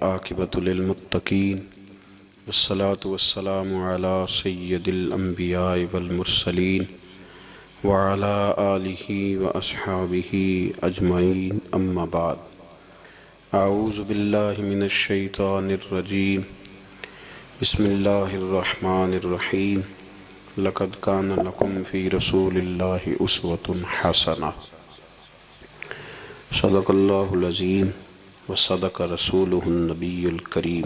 والعاقبۃ للمتقین والصلاة والسلام علی سید الانبیاء والمرسلین وعلی آلہ واصحابہ اجمعین اما بعد اعوذ باللہ من الشیطان الرجیم بسم اللہ الرحمن الرحیم لقد کان لکم فی رسول اللہ اسوۃ حسنہ صدق اللہ العظیم وصدق رسولہ النبی الکریم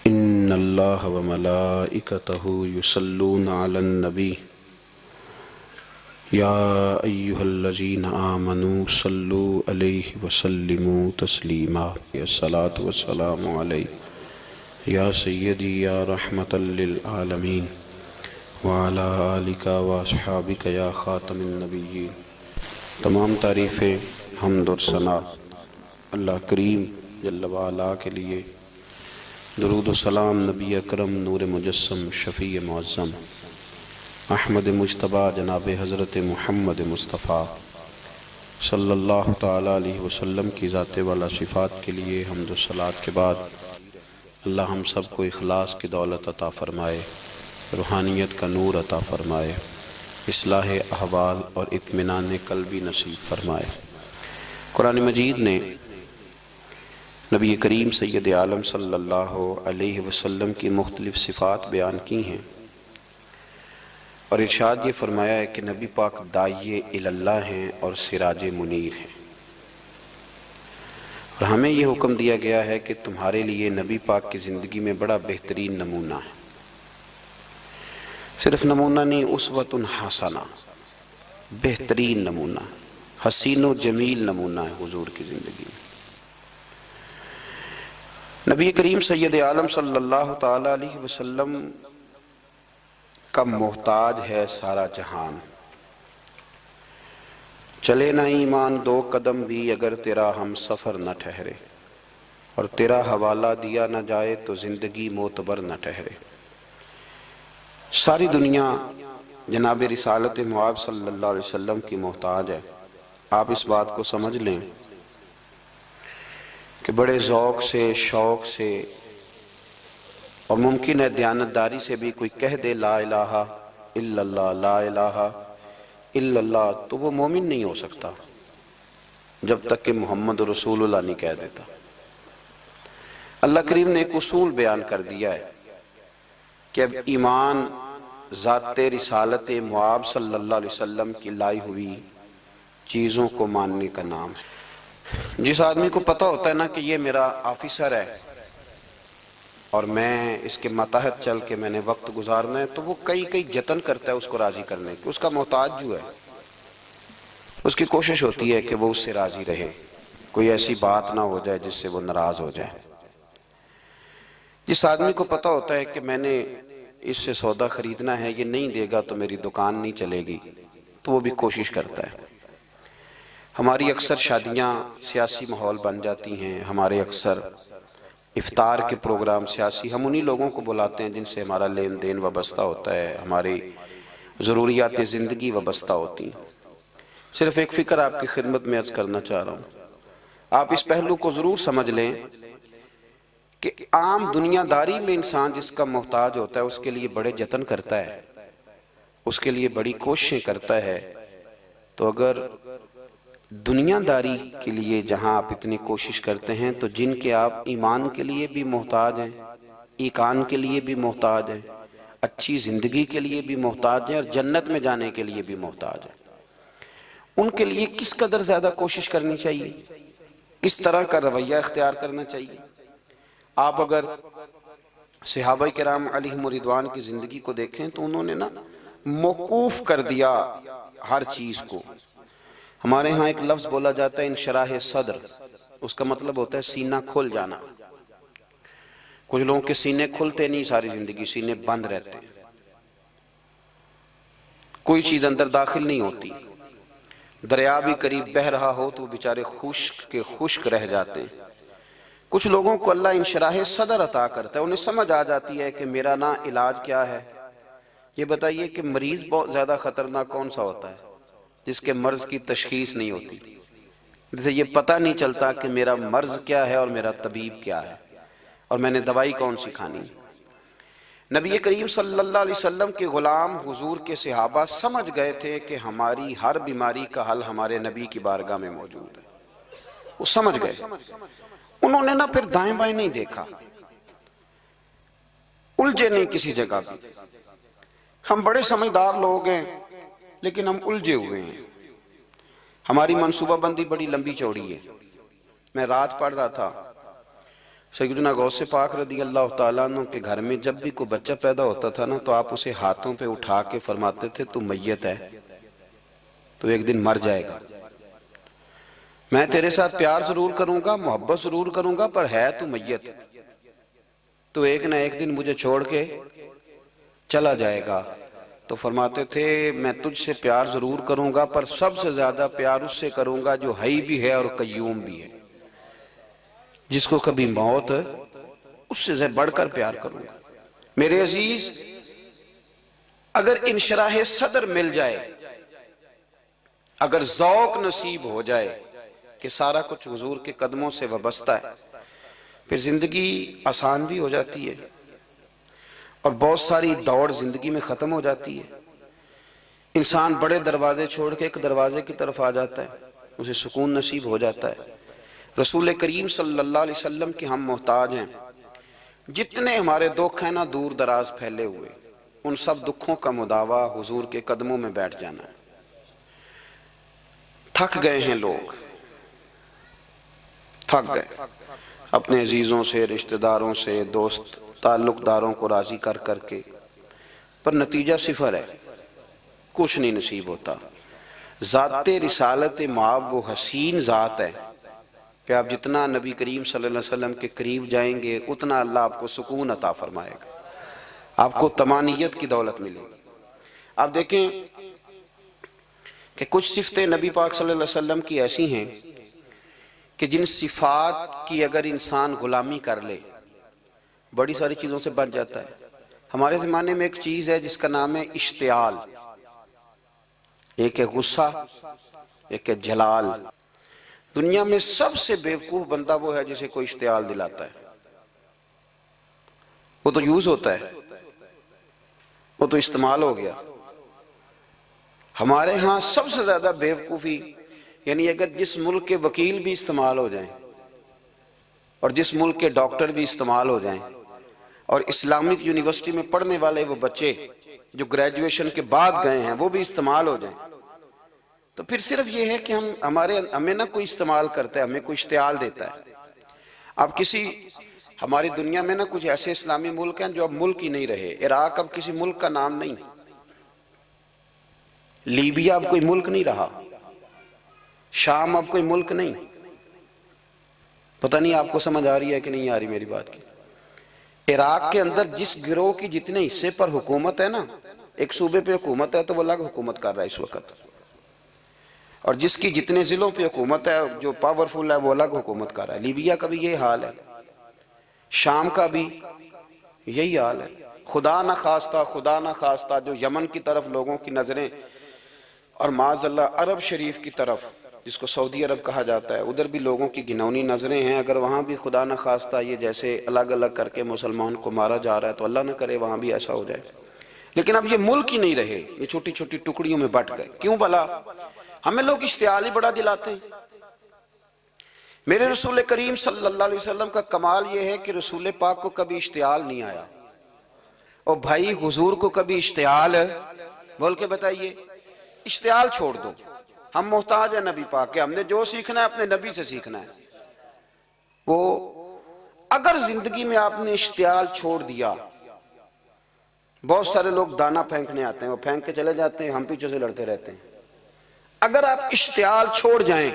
ان اللہ وملائکتہ یصلون علی النبی یا ایہا الذین آمنوا صلوا علیہ وسلموا تسلیما الصلاۃ والسلام علیہ یا سیدی یا رحمۃ للعالمین وعلی آلک واصحابک یا خاتم النبیین۔ تمام تعریفیں حمد اور ثنا اللہ کریم جل وعلا کے لیے، درود و سلام نبی اکرم نور مجسم شفیع معظم احمد مجتبیٰ جناب حضرت محمد مصطفیٰ صلی اللہ تعالیٰ علیہ وسلم کی ذات والا صفات کے لیے حمد و صلوات کے بعد اللہ ہم سب کو اخلاص کی دولت عطا فرمائے، روحانیت کا نور عطا فرمائے، اصلاح احوال اور اطمینان قلبی نصیب فرمائے۔ قرآن مجید نے نبی کریم سید عالم صلی اللہ علیہ وسلم کی مختلف صفات بیان کی ہیں اور ارشاد یہ فرمایا ہے کہ نبی پاک داعی اللہ ہیں اور سراج منیر ہیں، اور ہمیں یہ حکم دیا گیا ہے کہ تمہارے لیے نبی پاک کی زندگی میں بڑا بہترین نمونہ ہے، صرف نمونہ نہیں، اسوۃ حسنہ، بہترین نمونہ، حسین و جمیل نمونہ ہے حضور کی زندگی میں۔ نبی کریم سید عالم صلی اللہ تعالیٰ علیہ وسلم کا محتاج ہے سارا جہان، چلے نہ ایمان دو قدم بھی اگر تیرا ہم سفر نہ ٹھہرے، اور تیرا حوالہ دیا نہ جائے تو زندگی معتبر نہ ٹھہرے۔ ساری دنیا جناب رسالت معاب صلی اللہ علیہ وسلم کی محتاج ہے۔ آپ اس بات کو سمجھ لیں کہ بڑے ذوق سے، شوق سے اور ممکن ہے دیانتداری سے بھی کوئی کہہ دے لا الہ الا اللہ، لا الہ الا اللہ، تو وہ مومن نہیں ہو سکتا جب تک کہ محمد رسول اللہ نہیں کہہ دیتا۔ اللہ کریم نے ایک اصول بیان کر دیا ہے کہ اب ایمان ذات رسالت معاب صلی اللہ علیہ وسلم کی لائی ہوئی چیزوں کو ماننے کا نام ہے۔ جس آدمی کو پتہ ہوتا ہے نا کہ یہ میرا آفیسر ہے اور میں اس کے ماتحت چل کے میں نے وقت گزارنا ہے، تو وہ کئی جتن کرتا ہے اس کو راضی کرنے کی۔ اس کا محتاج جو ہے اس کی کوشش ہوتی ہے کہ وہ اس سے راضی رہے، کوئی ایسی بات نہ ہو جائے جس سے وہ ناراض ہو جائے۔ جس آدمی کو پتہ ہوتا ہے کہ میں نے اس سے سودا خریدنا ہے، یہ نہیں دے گا تو میری دکان نہیں چلے گی، تو وہ بھی کوشش کرتا ہے۔ ہماری اکثر شادیاں سیاسی ماحول بن جاتی ہیں، ہمارے اکثر افطار کے پروگرام سیاسی، ہم انہی لوگوں کو بلاتے ہیں جن سے ہمارا لین دین وابستہ ہوتا ہے، ہماری ضروریات زندگی وابستہ ہوتی ہیں۔ صرف ایک فکر آپ کی خدمت میں عرض کرنا چاہ رہا ہوں، آپ اس پہلو کو ضرور سمجھ لیں کہ عام دنیا داری میں انسان جس کا محتاج ہوتا ہے اس کے لیے بڑے جتن کرتا ہے، اس کے لیے بڑی کوششیں کرتا ہے، تو اگر دنیا داری کے لیے جہاں آپ اتنی کوشش کرتے ہیں تو جن کے آپ ایمان کے لیے بھی محتاج ہیں، ایقان کے لیے بھی محتاج ہیں، اچھی زندگی کے لیے بھی محتاج ہیں، اور جنت میں جانے کے لیے بھی محتاج ہیں، ان کے لیے کس قدر زیادہ کوشش کرنی چاہیے، کس طرح کا رویہ اختیار کرنا چاہیے۔ آپ اگر صحابہ کرام علیہم رضوان کی زندگی کو دیکھیں تو انہوں نے نا موقوف کر دیا ہر چیز کو۔ ہمارے ہاں ایک لفظ بولا جاتا ہے انشراح صدر، اس کا مطلب ہوتا ہے سینہ کھل جانا۔ کچھ لوگوں کے سینے کھلتے نہیں، ساری زندگی سینے بند رہتے ہیں، کوئی چیز اندر داخل نہیں ہوتی۔ دریا بھی قریب بہہ رہا ہو تو وہ بیچارے خشک کے خشک رہ جاتے ہیں۔ کچھ لوگوں کو اللہ انشراح صدر عطا کرتا ہے، انہیں سمجھ آ جاتی ہے کہ میرا نا علاج کیا ہے۔ یہ بتائیے کہ مریض بہت زیادہ خطرناک کون سا ہوتا ہے؟ جس کے مرض کی تشخیص نہیں ہوتی، جیسے یہ پتہ نہیں چلتا کہ میرا مرض کیا ہے اور میرا طبیب کیا ہے اور میں نے دوائی کون سی کھانی. نبی کریم صلی اللہ علیہ وسلم کے غلام حضور کے صحابہ سمجھ گئے تھے کہ ہماری ہر بیماری کا حل ہمارے نبی کی بارگاہ میں موجود ہے. وہ سمجھ گئے. انہوں نے نہ پھر دائیں بائیں نہیں دیکھا، الجھے نہیں کسی جگہ بھی. ہم بڑے سمجھدار لوگ ہیں لیکن ہم الجھے ہوئے ہیں. ہماری منصوبہ بندی بڑی لمبی چوڑی ہے. میں رات پڑھ رہا تھا، سیدنا غوث پاک رضی اللہ تعالیٰ عنہ کے گھر میں جب بھی کوئی بچہ پیدا ہوتا تھا نا تو آپ اسے ہاتھوں پہ اٹھا کے فرماتے تھے تو میت ہے، تو ایک دن مر جائے گا. میں تیرے ساتھ پیار ضرور کروں گا، محبت ضرور کروں گا، پر ہے تو میت، تو ایک نہ ایک دن مجھے چھوڑ کے چلا جائے گا. تو فرماتے تھے میں تجھ سے پیار ضرور کروں گا پر سب سے زیادہ پیار اس سے کروں گا جو حی بھی ہے اور قیوم بھی ہے، جس کو کبھی موت اس سے بڑھ کر پیار کروں گا. میرے عزیز، اگر انشراح صدر مل جائے، اگر ذوق نصیب ہو جائے کہ سارا کچھ حضور کے قدموں سے وابستہ ہے، پھر زندگی آسان بھی ہو جاتی ہے اور بہت ساری دوڑ زندگی میں ختم ہو جاتی ہے. انسان بڑے دروازے چھوڑ کے ایک دروازے کی طرف آ جاتا ہے، اسے سکون نصیب ہو جاتا ہے. رسول کریم صلی اللہ علیہ وسلم کے ہم محتاج ہیں. جتنے ہمارے دکھ ہیں نا دور دراز پھیلے ہوئے، ان سب دکھوں کا مداوا حضور کے قدموں میں بیٹھ جانا ہے. تھک گئے ہیں لوگ، تھک گئے اپنے عزیزوں سے، رشتہ داروں سے، دوست تعلق داروں کو راضی کر کر کے، پر نتیجہ صفر ہے، کچھ نہیں نصیب ہوتا. ذات رسالت مآب وہ حسین ذات ہے کہ آپ جتنا نبی کریم صلی اللہ علیہ وسلم کے قریب جائیں گے اتنا اللہ آپ کو سکون عطا فرمائے گا، آپ کو طمانینت کی دولت ملے گی. آپ دیکھیں کہ کچھ صفتیں نبی پاک صلی اللہ علیہ وسلم کی ایسی ہیں کہ جن صفات کی اگر انسان غلامی کر لے بڑی ساری چیزوں سے بچ جاتا ہے. ہمارے زمانے میں ایک چیز ہے جس کا نام ہے اشتعال. ایک ہے غصہ، ایک ہے جلال. دنیا میں سب سے بیوقوف بندہ وہ ہے جسے کوئی اشتعال دلاتا ہے. وہ تو یوز ہوتا ہے، وہ تو استعمال ہو گیا. ہمارے ہاں سب سے زیادہ بیوقوفی، یعنی اگر جس ملک کے وکیل بھی استعمال ہو جائیں اور جس ملک کے ڈاکٹر بھی استعمال ہو جائیں اور اسلامک یونیورسٹی میں پڑھنے والے وہ بچے جو گریجویشن کے بعد گئے ہیں وہ بھی استعمال ہو جائیں، تو پھر صرف یہ ہے کہ ہمیں نہ کوئی استعمال کرتا ہے، ہمیں کوئی اشتعال دیتا ہے. اب ہماری دنیا میں نہ کچھ ایسے اسلامی ملک ہیں جو اب ملک ہی نہیں رہے. عراق اب کسی ملک کا نام نہیں، لیبیا اب کوئی ملک نہیں رہا، شام اب کوئی ملک نہیں. پتہ نہیں آپ کو سمجھ آ رہی ہے کہ نہیں آ رہی میری بات کی. عراق کے اندر جس گروہ کی جتنے حصے پر حکومت ہے نا، ایک صوبے پہ حکومت ہے تو وہ الگ حکومت کر رہا ہے اس وقت، اور جس کی جتنے ضلعوں پہ حکومت ہے جو پاورفل ہے وہ الگ حکومت کر رہا ہے. لیبیا کا بھی یہی حال ہے، شام کا بھی یہی حال ہے. خدا نہ خواستہ جو یمن کی طرف لوگوں کی نظریں اور معاذ اللہ عرب شریف کی طرف جس کو سعودی عرب کہا جاتا ہے ادھر بھی لوگوں کی گھنونی نظریں ہیں. اگر وہاں بھی خدا نہ خواستہ یہ جیسے الگ الگ کر کے مسلمان کو مارا جا رہا ہے تو اللہ نہ کرے وہاں بھی ایسا ہو جائے. لیکن اب یہ ملک ہی نہیں رہے، یہ چھوٹی چھوٹی ٹکڑیوں میں بٹ گئے. کیوں بھلا؟ ہمیں لوگ اشتعال ہی بڑا دلاتے ہیں. میرے رسول کریم صلی اللہ علیہ وسلم کا کمال یہ ہے کہ رسول پاک کو کبھی اشتعال نہیں آیا. اور بھائی حضور کو کبھی اشتعال بول کے بتائیے. اشتعال چھوڑ دو، ہم محتاج ہیں نبی پاک کے، ہم نے جو سیکھنا ہے اپنے نبی سے سیکھنا ہے. وہ اگر زندگی میں آپ نے اشتعال چھوڑ دیا، بہت سارے لوگ دانا پھینکنے آتے ہیں، وہ پھینک کے چلے جاتے ہیں، ہم پیچھے سے لڑتے رہتے ہیں. اگر آپ اشتعال چھوڑ جائیں،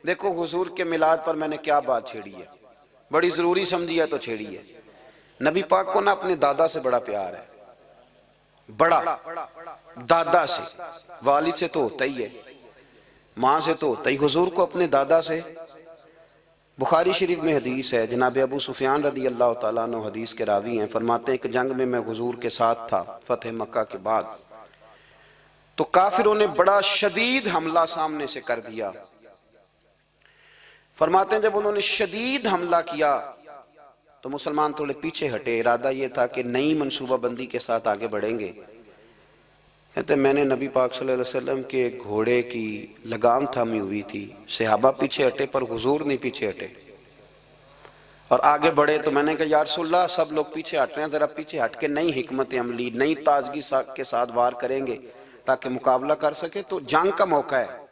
دیکھو حضور کے میلاد پر میں نے کیا بات چھیڑی ہے، بڑی ضروری سمجھی ہے تو چھیڑی ہے. نبی پاک کو نا اپنے دادا سے بڑا پیار ہے، بڑا دادا سے، والد سے تو ہوتا ہی ہے، ماں سے تو ہوتا ہی. حضور کو اپنے دادا سے، بخاری شریف میں حدیث ہے، جناب ابو سفیان رضی اللہ تعالیٰ عنہ حدیث کے راوی ہیں، فرماتے ہیں کہ جنگ میں حضور کے ساتھ تھا فتح مکہ کے بعد، تو کافروں نے بڑا شدید حملہ سامنے سے کر دیا. فرماتے ہیں جب انہوں نے شدید حملہ کیا تو مسلمان تھوڑے پیچھے ہٹے، ارادہ یہ تھا کہ نئی منصوبہ بندی کے ساتھ آگے بڑھیں گے۔ کہتے ہیں میں نے نبی پاک صلی اللہ علیہ وسلم کے گھوڑے کی لگام تھامی ہوئی تھی، صحابہ پیچھے ہٹے پر حضور نہیں پیچھے ہٹے اور آگے بڑھے، تو میں نے کہا یا رسول اللہ سب لوگ پیچھے ہٹ رہے ہیں، ذرا پیچھے ہٹ کے نئی حکمت عملی نئی تازگی کے ساتھ وار کریں گے تاکہ مقابلہ کر سکے۔ تو جنگ کا موقع ہے،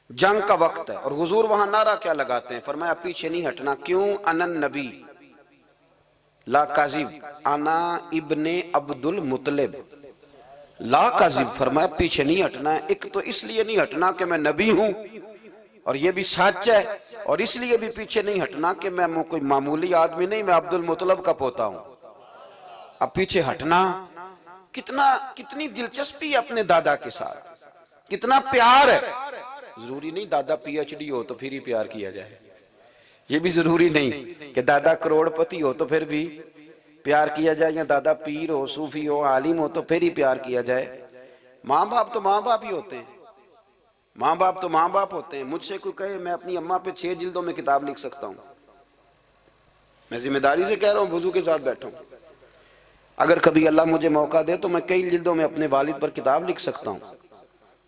جنگ کا وقت ہے، اور حضور وہاں نعرہ کیا لگاتے ہیں؟ فرمایا پیچھے نہیں ہٹنا، کیوں؟ انا النبی لا کاذب انا ابن عبد المطلب لا کاذب، فرمایا پیچھے نہیں ہٹنا ہے، ایک تو اس لیے نہیں ہٹنا کہ میں نبی ہوں اور یہ بھی سچ ہے، اور اس لیے بھی پیچھے نہیں ہٹنا کہ میں کوئی معمولی آدمی نہیں، میں عبد المطلب کا پوتا ہوں۔ اب پیچھے ہٹنا کتنی دلچسپی ہے اپنے دادا کے ساتھ، کتنا پیار ہے۔ ضروری نہیں دادا پی ایچ ڈی ہو تو پھر ہی پیار کیا جائے، یہ بھی ضروری نہیں کہ دادا کروڑ پتی ہو تو پھر بھی پیار کیا جائے، یا دادا پیر ہو، صوفی ہو، عالم ہو تو پھر ہی پیار کیا جائے۔ ماں باپ تو ماں باپ ہی ہوتے ہیں، ماں باپ تو ماں باپ ہوتے ہیں۔ مجھ سے کوئی کہے میں اپنی اماں پہ 6 جلدوں میں کتاب لکھ سکتا ہوں، میں ذمہ داری سے کہہ رہا ہوں، وضو کے ساتھ بیٹھا ہوں، اگر کبھی اللہ مجھے موقع دے تو میں کئی جلدوں میں اپنے والد پر کتاب لکھ سکتا ہوں۔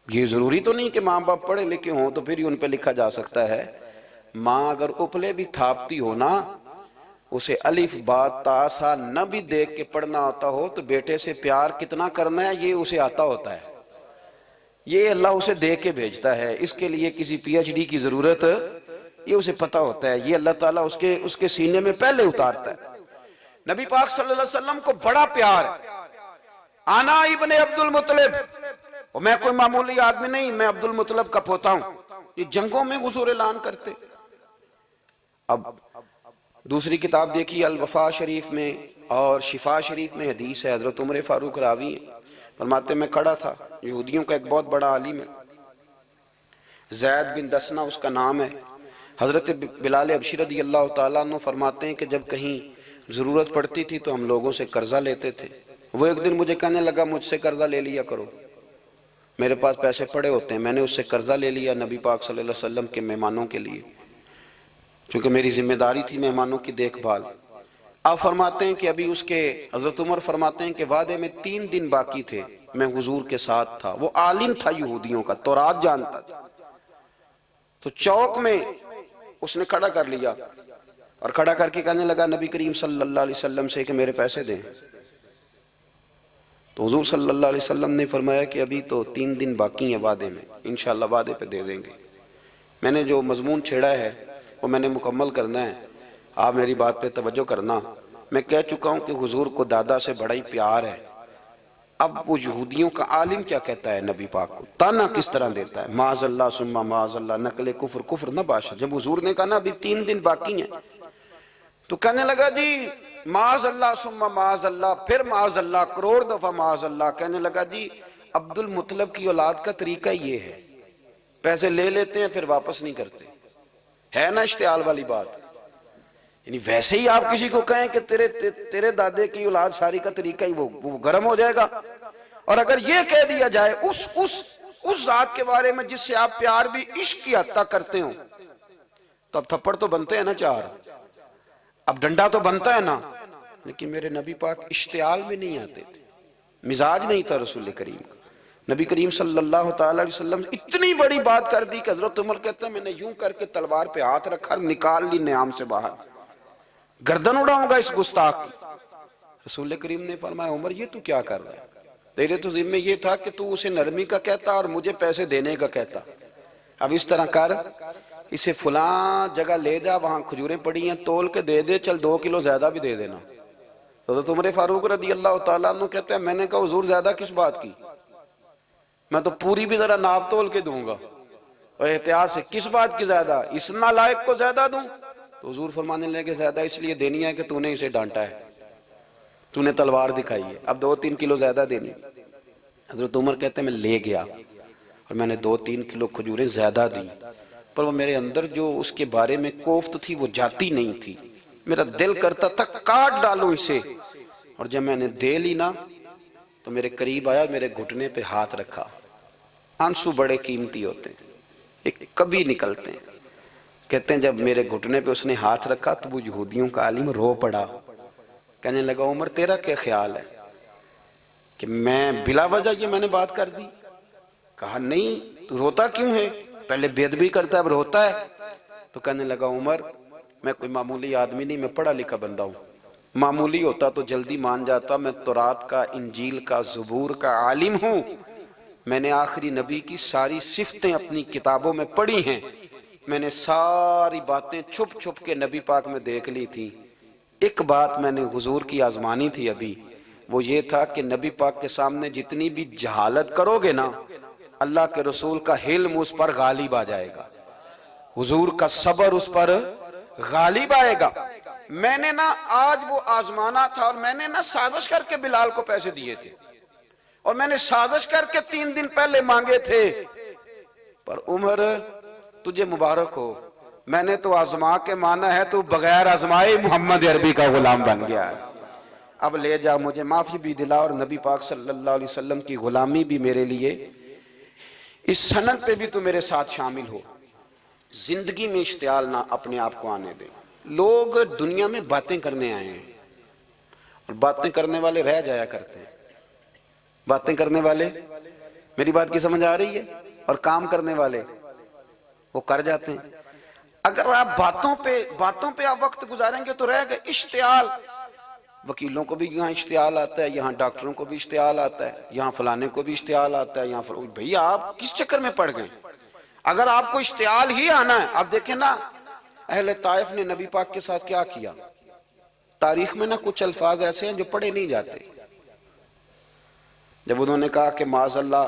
یہ ضروری تو نہیں کہ ماں باپ پڑھے لکھے ہوں تو پھر ہی ان پہ لکھا جا سکتا ہے۔ ماں اگر اپلے بھی تھاپتی ہو نا، اسے الف با تا سا نہ بھی دیکھ کے پڑھنا آتا ہو تو بیٹے سے پیار کتنا کرنا ہے یہ اسے آتا ہوتا ہے، یہ اللہ اسے دے کے بھیجتا ہے، اس کے لیے کسی پی ایچ ڈی کی ضرورت یہ اسے پتا ہوتا ہے، یہ اللہ تعالیٰ اس کے سینے میں پہلے اتارتا ہے۔ نبی پاک صلی اللہ علیہ وسلم کو بڑا پیار ہے، آنا ابن عبد المطلب، اور میں کوئی معمولی آدمی نہیں، میں عبد المطلب کا پوتا ہوں۔ یہ جنگوں میں حضور اعلان کرتے۔ اب دوسری کتاب دیکھی الوفا شریف میں اور شفا شریف میں حدیث ہے، حضرت عمر فاروق راوی ہیں، فرماتے میں کھڑا تھا، یہودیوں کا ایک بہت بڑا عالم ہے، زید بن دسنا اس کا نام ہے، حضرت بلال حبشی رضی اللہ تعالیٰ عنہ فرماتے ہیں کہ جب کہیں ضرورت پڑتی تھی تو ہم لوگوں سے قرضہ لیتے تھے، وہ ایک دن مجھے کہنے لگا مجھ سے قرضہ لے لیا کرو، میرے پاس پیسے پڑے ہوتے ہیں، میں نے اس سے قرضہ لے لیا نبی پاک صلی اللہ علیہ وسلم کے مہمانوں کے لیے، کیونکہ میری ذمہ داری تھی مہمانوں کی دیکھ بھال۔ آپ فرماتے ہیں کہ ابھی اس کے حضرت عمر فرماتے ہیں کہ وعدے میں 3 دن باقی تھے، میں حضور کے ساتھ تھا، وہ عالم تھا یہودیوں کا، تورات جانتا تھا، تو چوک میں اس نے کھڑا کر لیا اور کھڑا کر کے کہنے لگا نبی کریم صلی اللہ علیہ وسلم سے کہ میرے پیسے دیں، تو حضور صلی اللہ علیہ وسلم نے فرمایا کہ ابھی تو 3 دن باقی ہیں وعدے میں، انشاءاللہ وعدے پہ دے دیں گے۔ میں نے جو مضمون چھیڑا ہے وہ میں نے مکمل کرنا ہے، آپ میری بات پہ توجہ کرنا۔ میں کہہ چکا ہوں کہ حضور کو دادا سے بڑا ہی پیار ہے، اب وہ یہودیوں کا عالم کیا کہتا ہے نبی پاک کو، تانا کس طرح دیتا ہے، معاذ اللہ ثم معاذ اللہ، نقل کفر نہ باشا۔ جب حضور نے کہا نا ابھی 3 دن باقی ہیں تو کہنے لگا جی معاذ اللہ ثم معاذ اللہ، پھر معاذ اللہ، کروڑ دفعہ معاذ اللہ، کہنے لگا جی عبد المطلب کی اولاد کا طریقہ یہ ہے، پیسے لے لیتے ہیں پھر واپس نہیں کرتے، ہے نا اشتعال والی بات، یعنی ویسے ہی آپ کسی کو کہیں کہ تیرے دادے کی اولاد شاری کا طریقہ ہی وہ گرم ہو جائے گا، اور اگر یہ کہہ دیا جائے اس ذات کے بارے میں جس سے آپ پیار بھی عشق کی حد تک کرتے ہوں، تو اب تھپڑ تو بنتے ہیں نا 4، اب ڈنڈا تو بنتا ہے نا، لیکن میرے نبی پاک اشتعال میں نہیں آتے تھے، مزاج نہیں تھا رسول کریم کا۔ نبی کریم صلی اللہ تعالیٰ علیہ وسلم اتنی بڑی بات کر دی کہ حضرت عمر کہتے ہیں میں نے یوں کر کے تلوار پہ ہاتھ رکھا، نکال لی نیام سے باہر، گردن اڑاؤں گا اس گستاخ کی۔ رسول کریم نے فرمایا عمر یہ تو کیا کر رہا ہے، تیرے تو ذمہ یہ تھا کہ تو اسے نرمی کا کہتا اور مجھے پیسے دینے کا کہتا، اب اس طرح کر، اسے فلاں جگہ لے جا، وہاں کھجوریں پڑی ہیں تول کے دے دے، چل 2 کلو زیادہ بھی دے دینا۔ حضرت عمر فاروق رضی اللہ تعالیٰ عنہ کہتے ہیں میں نے کہا حضور زیادہ کس بات کی، میں تو پوری بھی ذرا ناپ تول کے دوں گا، اور احتیاط سے کس بات کی زیادہ، اس نالائق کو زیادہ دوں؟ تو حضور فرمانے لگے زیادہ اس لیے دینی ہے کہ تو نے اسے ڈانٹا ہے، تو نے تلوار دکھائی ہے، اب 2-3 کلو زیادہ دینی۔ حضرت عمر کہتے ہیں میں لے گیا اور میں نے 2-3 کلو کھجوریں زیادہ دی، پر وہ میرے اندر جو اس کے بارے میں کوفت تھی وہ جاتی نہیں تھی، میرا دل کرتا تھا کاٹ ڈالوں اسے، اور جب میں نے دے لی نا تو میرے قریب آیا، میرے گھٹنے پہ ہاتھ رکھا۔ آنسو بڑے قیمتی ہوتے ہیں، ایک کبھی نکلتے ہیں، کہتے ہیں جب میرے گھٹنے پہ اس نے ہاتھ رکھا تو وہ یہودیوں کا عالم رو پڑا، کہنے لگا عمر تیرا کیا خیال ہے کہ میں بلا وجہ یہ میں نے بات کر دی؟ کہا نہیں، تو روتا کیوں ہے؟ پہلے بے ادبی کرتا ہے اب روتا ہے؟ تو کہنے لگا عمر میں کوئی معمولی آدمی نہیں، میں پڑھا لکھا بندہ ہوں، معمولی ہوتا تو جلدی مان جاتا، میں تورات کا، انجیل کا، زبور کا عالم ہوں، میں نے آخری نبی کی ساری صفتیں اپنی کتابوں میں پڑھی ہیں، میں نے ساری باتیں چھپ چھپ کے نبی پاک میں دیکھ لی تھی، ایک بات میں نے حضور کی آزمانی تھی ابھی، وہ یہ تھا کہ نبی پاک کے سامنے جتنی بھی جہالت کرو گے نا، اللہ کے رسول کا حلم اس پر غالب آ جائے گا، حضور کا صبر اس پر غالب آئے گا۔ میں نے نا آج وہ آزمانا تھا، اور میں نے نا سازش کر کے بلال کو پیسے دیے تھے، اور میں نے سازش کر کے 3 دن پہلے مانگے تھے، پر عمر تجھے مبارک ہو، میں نے تو آزما کے مانا ہے، تو بغیر آزمائے محمد عربی کا غلام بن گیا ہے، اب لے جا، مجھے معافی بھی دلا، اور نبی پاک صلی اللہ علیہ وسلم کی غلامی بھی میرے لیے، اس سند پہ بھی تو میرے ساتھ شامل ہو۔ زندگی میں اشتعال نہ اپنے آپ کو آنے دیں۔ لوگ دنیا میں باتیں کرنے آئے ہیں، اور باتیں کرنے والے رہ جایا کرتے ہیں، باتیں کرنے والے، میری بات کی سمجھ آ رہی ہے، اور کام کرنے والے وہ کر جاتے ہیں۔ اگر آپ باتوں پہ آپ وقت گزاریں گے تو رہ گئے۔ اشتعال، وکیلوں کو بھی یہاں اشتعال آتا ہے، یہاں ڈاکٹروں کو بھی اشتعال آتا ہے، یہاں فلانے کو بھی اشتعال آتا ہے، یہاں بھئی آپ کس چکر میں پڑ گئے؟ اگر آپ کو اشتعال ہی آنا ہے، آپ دیکھیں نا اہل طائف نے نبی پاک کے ساتھ کیا کیا۔ تاریخ میں نا کچھ الفاظ ایسے ہیں جو پڑھے نہیں جاتے۔ جب انہوں نے کہا کہ معاذ اللہ،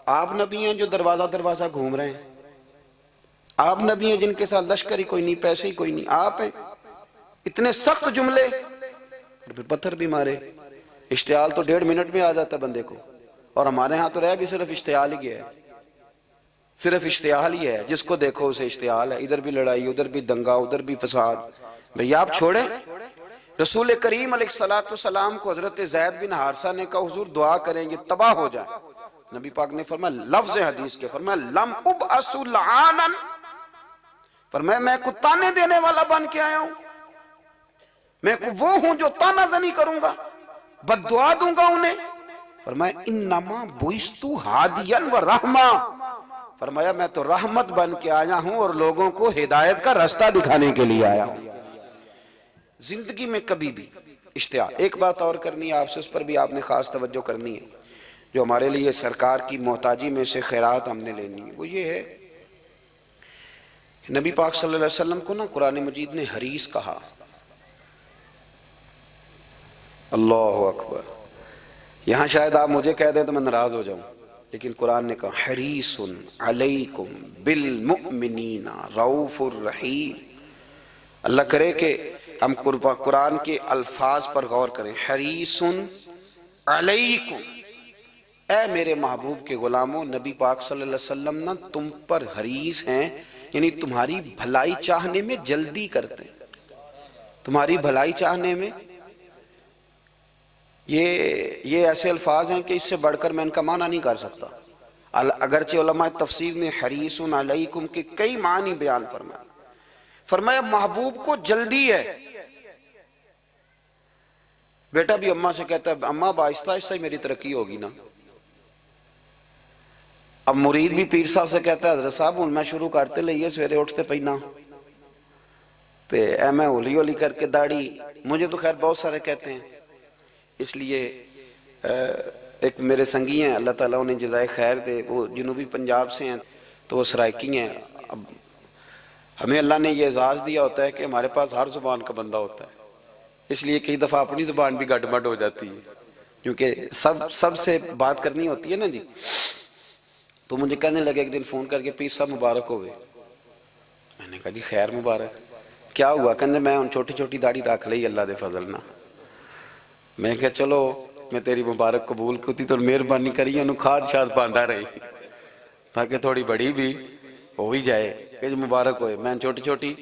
آپ نبی ہیں جو دروازہ دروازہ گھوم رہے ہیں، آپ نبی ہیں جن کے ساتھ لشکر ہی کوئی نہیں، پیسے ہی کوئی نہیں، آپ ہیں، اتنے سخت جملے، پھر پتھر بھی مارے۔ اشتعال تو 1.5 منٹ میں آ جاتا ہے بندے کو، اور ہمارے ہاں تو رہ بھی صرف اشتعال ہی ہے، صرف اشتعال ہی ہے، جس کو دیکھو اسے اشتعال ہے، ادھر بھی لڑائی، ادھر بھی دنگا، ادھر بھی فساد۔ بھئی آپ چھوڑیں۔ رسول کریم علیہ السلام کو حضرت زید بن حارثہ نے کہا حضور دعا کریں گے تباہ ہو جائیں، نبی پاک نے فرمایا لفظ حدیث کے، فرمایا لم ابعث لعانا، فرمایا میں کو تانے دینے والا بن کے آیا ہوں، میں کو وہ ہوں جو تانا زنی کروں گا، بد دعا دوں گا انہیں۔ فرمایا انما بعثت ہادیا و رحمہ، فرمایا میں تو رحمت بن کے آیا ہوں اور لوگوں کو ہدایت کا راستہ دکھانے کے لیے آیا ہوں۔ زندگی میں کبھی بھی اشتعال۔ ایک بات اور کرنی ہے آپ سے، اس پر بھی آپ نے خاص توجہ کرنی ہے، جو ہمارے لیے سرکار کی محتاجی میں سے خیرات ہم نے لینی ہے، وہ یہ ہے کہ نبی پاک صلی اللہ علیہ وسلم کو نا قرآن مجید نے حریص کہا۔ اللہ اکبر۔ یہاں شاید آپ مجھے کہہ دیں تو میں ناراض ہو جاؤں، لیکن قرآن نے کہا حریص علیکم بالمؤمنین رؤوف الرحیم۔ اللہ کرے کہ ہم قرآن کے الفاظ پر غور کریں۔ حریص علیکم، اے میرے محبوب کے غلاموں، نبی پاک صلی اللہ علیہ وسلم نا تم پر حریص ہیں، یعنی تمہاری بھلائی چاہنے میں جلدی کرتے ہیں، تمہاری بھلائی چاہنے میں۔ یہ ایسے الفاظ ہیں کہ اس سے بڑھ کر میں ان کا معنی نہیں کر سکتا، اگرچہ علماء تفسیر نے حریص علیکم کے کئی معنی بیان فرمائے۔ فرمایا محبوب کو جلدی ہے۔ بیٹا بھی اماں سے کہتا ہے اماں آہستہ آہستہ ہی میری ترقی ہوگی نا۔ اب مرید بھی پیر صاحب سے کہتا ہے حضرت صاحب ہوں میں شروع کرتے لئیے سویرے اٹھتے پہنا تے اے میں ہولی ہولی کر کے داڑھی، مجھے تو خیر بہت سارے کہتے ہیں، اس لیے ایک میرے سنگی ہیں اللہ تعالیٰ انہیں جزائے خیر دے، وہ جنوبی پنجاب سے ہیں تو وہ سرائکی ہیں۔ اب ہمیں اللہ نے یہ اعزاز دیا ہوتا ہے کہ ہمارے پاس ہر زبان کا بندہ ہوتا ہے، اس لیے کئی دفعہ اپنی زبان بھی گڈ مڈ ہو جاتی ہے، کیونکہ سب سے بات کرنی ہوتی ہے نا جی۔ تو مجھے کہنے لگے ایک دن فون کر کے پیر صاحب مبارک ہوئے، میں نے کہا جی خیر مبارک، کیا ہوا؟ کہنے میں ان چھوٹی چھوٹی داڑھی رکھ لئی اللہ دے فضل نہ۔ میں کہا چلو میں تیری مبارک قبول کرتی تو مہربانی کری انہوں کھاد شاد باندھا رہی تاکہ تھوڑی بڑی بھی ہو ہی جائے کہ مبارک ہوئے۔ میں چھوٹی چھوٹی،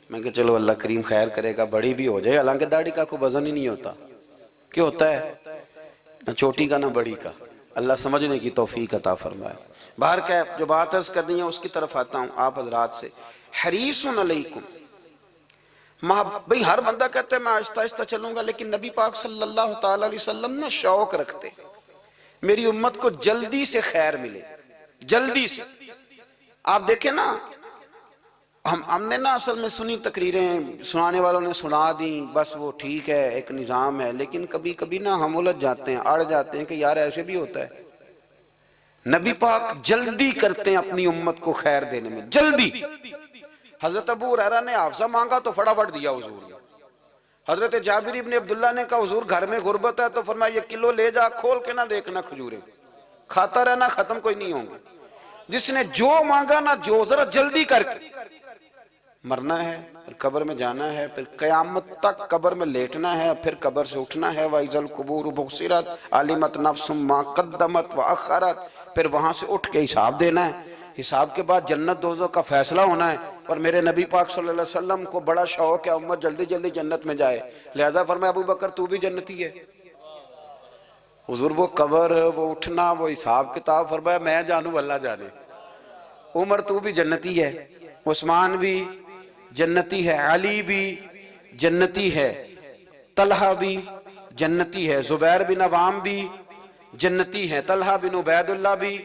میں کہا چلو اللہ کریم خیر کرے گا بڑی بھی ہو جائے، حالانکہ داڑھی کا کوئی وزن ہی نہیں ہوتا، کیوں ہوتا ہے نہ چھوٹی کا نہ بڑی کا، اللہ سمجھنے کی توفیق عطا فرمائے۔ باہر کہ جو بات عرض کرنی ہے اس کی طرف آتا ہوں آپ حضرات سے۔ حریص علیکم، بھئی ہر بندہ کہتا ہے میں آہستہ آہستہ چلوں گا، لیکن نبی پاک صلی اللہ تعالی علیہ وسلم نے شوق رکھتے میری امت کو جلدی سے خیر ملے، جلدی سے۔ آپ دیکھیں نا، ہم نے نا اصل میں سنی تقریریں، سنانے والوں نے سنا دیں، بس وہ ٹھیک ہے، ایک نظام ہے، لیکن کبھی کبھی نا ہم الجھ جاتے ہیں، اڑ جاتے ہیں کہ یار ایسے بھی ہوتا ہے۔ نبی پاک جلدی کرتے ہیں اپنی امت کو خیر دینے میں، جلدی۔ حضرت ابو ہریرہ نے حافظہ مانگا تو فٹافٹ دیا حضور نے۔ حضرت جابر ابن عبداللہ نے کہا حضور گھر میں غربت ہے، تو فرمایا یہ کلو لے جا، کھول کے نہ دیکھنا کھجوریں، کھاتا رہنا، ختم کوئی نہیں ہوں گے۔ جس نے جو مانگا نا، جو ذرا جلدی کر کے، مرنا ہے، پھر قبر میں جانا ہے، پھر قیامت تک قبر میں لیٹنا ہے، پھر قبر سے اٹھنا ہے، وَإِذَا الْقُبُورُ بُعْثِرَتْ عَلِمَتْ نَفْسٌ مَا قَدَّمَتْ وَأَخَّرَتْ، پھر وہاں سے اٹھ کے حساب دینا ہے، حساب کے بعد جنت دوزخ کا فیصلہ ہونا ہے۔ اور میرے نبی پاک صلی اللہ علیہ وسلم کو بڑا شوق ہے امت جلدی جلدی جنت میں جائے، لہذا فرمایا ابو بکر تو بھی جنتی ہے۔ حضور وہ قبر، وہ اٹھنا، وہ حساب کتاب، فرمایا میں جانوں اللہ جانے۔ عمر تو بھی جنتی ہے، عثمان بھی جنتی ہے، علی بھی جنتی ہے، طلحہ بھی جنتی ہے، زبیر بن عوام بھی جنتی ہے، طلحہ بن عبید اللہ بھی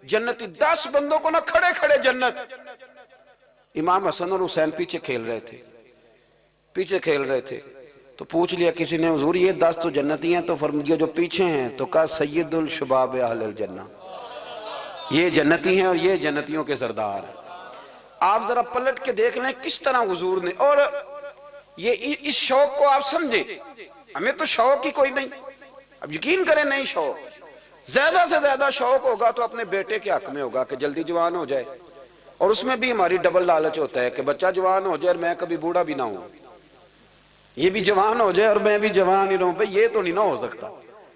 جنتی۔ 10 بندوں کو نہ کھڑے کھڑے جنت۔ امام حسن اور حسین پیچھے کھیل رہے تھے، تو پوچھ لیا کسی نے حضور یہ 10 تو جنتی ہیں، تو فرمایا جو پیچھے ہیں، تو کہا سید الشباب اہل الجنہ، یہ جنتی ہیں اور یہ جنتیوں کے سردار ہیں۔ آپ ذرا پلٹ کے دیکھ لیں کس طرح حضور نے، اور یہ اس شوق کو آپ سمجھیں، ہمیں تو شوق ہی کوئی نہیں، اب یقین کریں نہیں شوق، زیادہ سے زیادہ شوق ہوگا تو اپنے بیٹے کے حق میں ہوگا کہ جلدی جوان ہو جائے، اور اس میں بھی ہماری ڈبل لالچ ہوتا ہے کہ بچہ جوان ہو جائے اور میں کبھی بوڑھا بھی نہ ہوں، یہ بھی جوان ہو جائے اور میں بھی جوان ہی رہوں، بھئی یہ تو نہیں نہ ہو سکتا،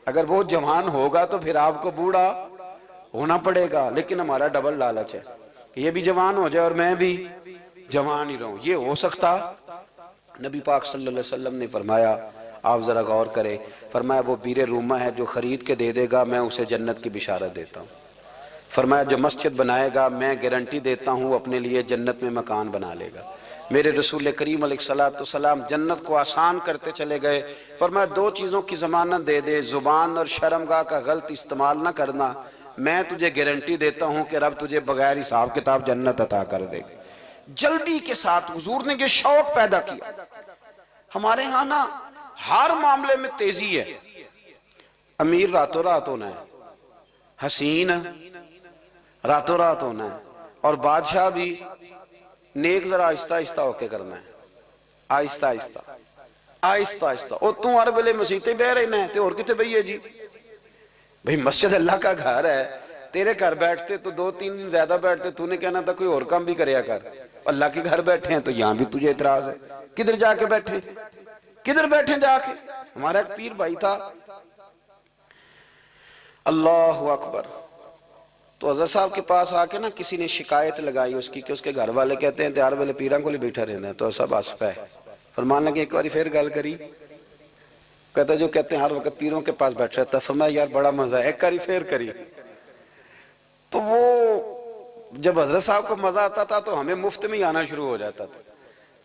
اگر وہ جوان ہوگا تو پھر آپ کو بوڑھا ہونا پڑے گا، لیکن ہمارا ڈبل لالچ ہے کہ یہ بھی جوان ہو جائے اور میں بھی جوان ہی رہوں، یہ ہو سکتا؟ نبی پاک صلی اللہ علیہ وسلم نے فرمایا، آپ ذرا غور کریں، فرمایا وہ بیر رومہ ہے جو خرید کے دے دے گا میں اسے جنت کی بشارت دیتا ہوں، فرمایا جو مسجد بنائے گا میں گارنٹی دیتا ہوں اپنے لیے جنت میں مکان بنا لے گا۔ میرے رسول کریم علیہ السلام جنت کو آسان کرتے چلے گئے، فرمایا 2 چیزوں کی ضمانت دے دے، زبان اور شرمگاہ کا غلط استعمال نہ کرنا، میں تجھے گارنٹی دیتا ہوں کہ رب تجھے بغیر حساب کتاب جنت عطا کر دے گا۔ جلدی کے ساتھ حضور نے یہ شوق پیدا کیا۔ ہمارے ہاں نا ہر معاملے میں تیزی ہے، امیر راتوں رات ہونا ہے، حسین راتوں رات ہونا ہے، اور بادشاہ بھی نیک ذرا آہستہ آہستہ ہو کے کرنا ہے، آہستہ آہستہ آہستہ آہستہ۔ اور تم ہر ویلے مسیطے بہ رہے ہیں تو اور کتے بھئی جی، بھئی مسجد اللہ کا گھر ہے، تیرے گھر بیٹھتے تو 2-3 دن زیادہ بیٹھتے، تو نے کہنا تھا کوئی اور کام بھی کریا کر، اللہ کے گھر بیٹھے ہیں تو یہاں بھی تجھے اعتراض ہے، کدھر جا کے بیٹھے، کدھر بیٹھے جا کے۔ ہمارا ایک پیر بھائی تھا، اللہ اکبر، تو حضرت صاحب کے پاس آ کے نا کسی نے شکایت لگائی اس کی کہ اس کے گھر والے کہتے ہیں تیار والے پیران کو لے بیٹھا رہنا ہے، تو سب آسفہ ہے، فرمان لگے ایک باری پھر گل کری، کہتا جو کہتے ہیں ہر وقت پیروں کے پاس بیٹھ رہتا ہے، فرمایا یار بڑا مزہ ہے، ایک باری پھر کری۔ تو وہ جب حضرت صاحب کو مزہ آتا تھا تو ہمیں مفت میں آنا شروع ہو جاتا تھا،